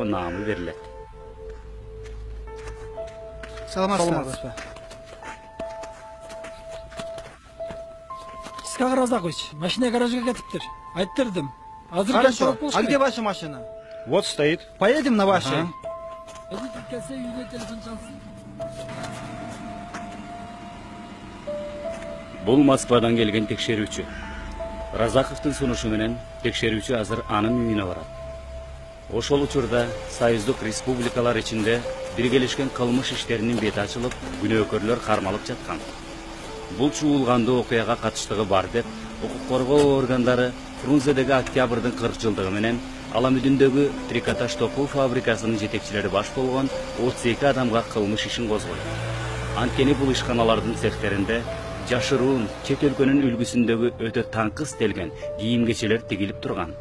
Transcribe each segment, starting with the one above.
Razаковго наамы берилет. Саламатсызбы? Искак Разакович, машина гаражга кетиптир. Айттырдым. Азыр Хорошо. А где ваша машина? Вот стоит. Поедем на вашей. Водитель келсе үйүнө телефон чалсын. Бул Москвадан келген текшерүүчү. Разаковдун сунушу менен текшерүүчү азыр анын үйүнө барат. Ошол учурда Союздук республикалар ичинде биргелешкен кылмыш иштеринин бети ачылып, күнөөкөрлөр кармалып жаткан. Бул чуулгандуу окуяга катыштыгы бар деп, укук коргоо органдары Фрунзедеги октябрдын 40 жылдыгы менен Аламүдүндөгү трикотаж токуу фабрикасынын жетекчилери баш болгон 32 адамга кылмыш ишин козгойт. Анткени бул ишканалардын цехтеринде жашыруун чет өлкөнүн үлгүсүндөгү өтө таңкы истелген кийим-кечелер тигилип турган.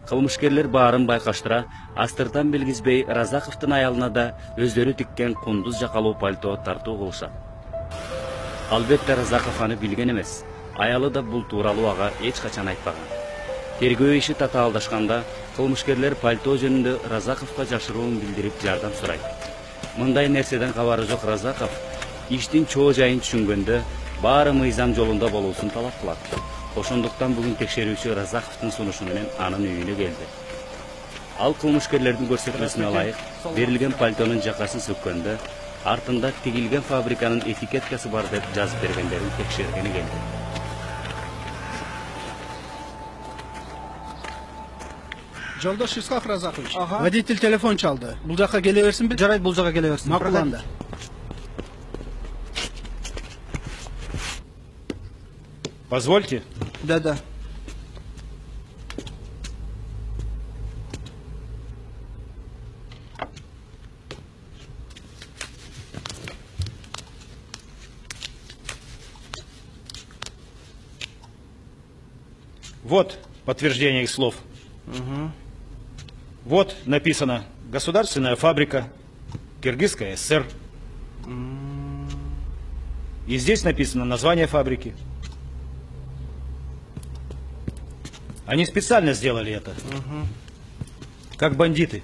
Кылмышкерлер баарын байкаштыра, астыртан билгизбей Разаковдун аялына да өздөрү тиккен кундуз жакалуу пальто тартуу кылышат. Албетте Разаков аны билген эмес. Аялы да бул тууралуу ага эч качан айтпаган. Тергөө иши татаалдашканда кылмышкерлер пальто жөнүндө Разаковго жашыруун билдирип жардам сурайт. Мындай нерседен кабары жок Разаков иштин чоо жайын түшүнгөндө баары мыйзам жолунда болуусун талап кылат. Ошондуктан бүгүн текшерүүчү Разаковдун сунушу менен анын үйүнө келди. Ал кылмышкерлердин көрсөтмөсүнө ылайык берилген пальтонун жакасын сөккөндө артында тигилген фабриканын этикеткасы бар деп жазып бергендерин текшергени келди. Жолдош Искак Разакович. Водитель телефон çaldı. Бул жака келе берсинби? Жарайт, бул жака келе берсин. Макуланда. Позвольте. Да. Вот подтверждение их слов. Вот написано «Государственная фабрика, Киргизская ССР». И здесь написано название фабрики. Они специально сделали это. Как бандиты.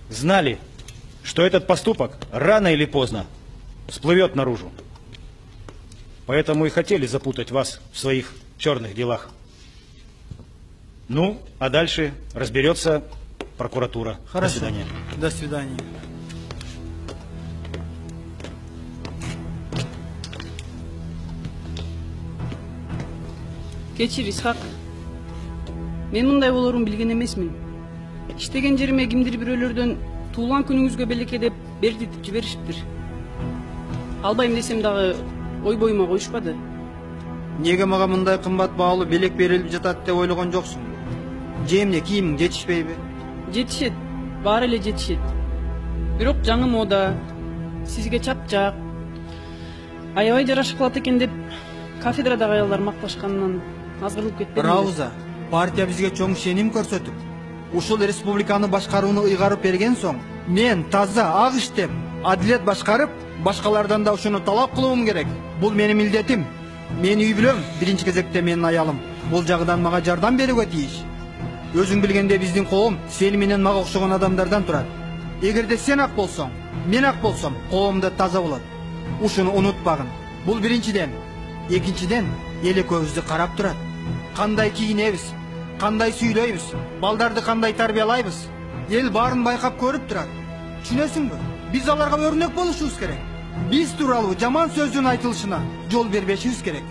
Знали, что этот поступок рано или поздно всплывет наружу. Поэтому и хотели запутать вас в своих черных делах. Ну, а дальше разберется прокуратура. Хорошо. До свидания. До свидания. Кечир, Исхак. Мен мындай болорун билген эмесмин. Иштеген жериме кимдир бирөөлөрдөн туулган күнүңүзгө белекке деп бердитип жиберишиптир. Албайм десем дагы ой боюма коюшпады. Неге мага мындай кымбат баалуу белек берилип жатат деп ойлогон жоксуң? Же эмне кийимиң жетишпейби? Жетишет, баары эле жетишет. Бирок жаңы мода, сизге чапчак, аябай жарашып калат экен деп кафедрадагы аялдар макташканынан азгырылып кетпедиби? Рауза, партия бизге чоң ишеним көрсөтүп, ушул республиканы башкарууну ыйгарып берген соң, мен таза ак иштеп, адилет башкарып, башкалардан да ушуну талап кылуум керек. Бул менин милдетим. Мен үй билем, биринчи кезекте менин аялым. Бул жагынан мага жардам берүүгө тийиш. Өзүң билгенде биздин коом сени менен мага окшогон адамдардан турат. Эгерде сен ак болсоң, мен ак болсом, коом да таза болот. Ушуну унутпагын. Бул биринчиден. Экинчиден, эл экөөбүздү карап турат. Кандай кийинебиз, кандай сүйлөйбүз, балдарды кандай тарбиялайбыз. Эл баарын байкап көрүп турат. Түшүнөсүңбү? Биз аларга өрнөк болушубуз керек. Биз тууралуу жаман сөздүн айтылышына жол бербешибиз керек.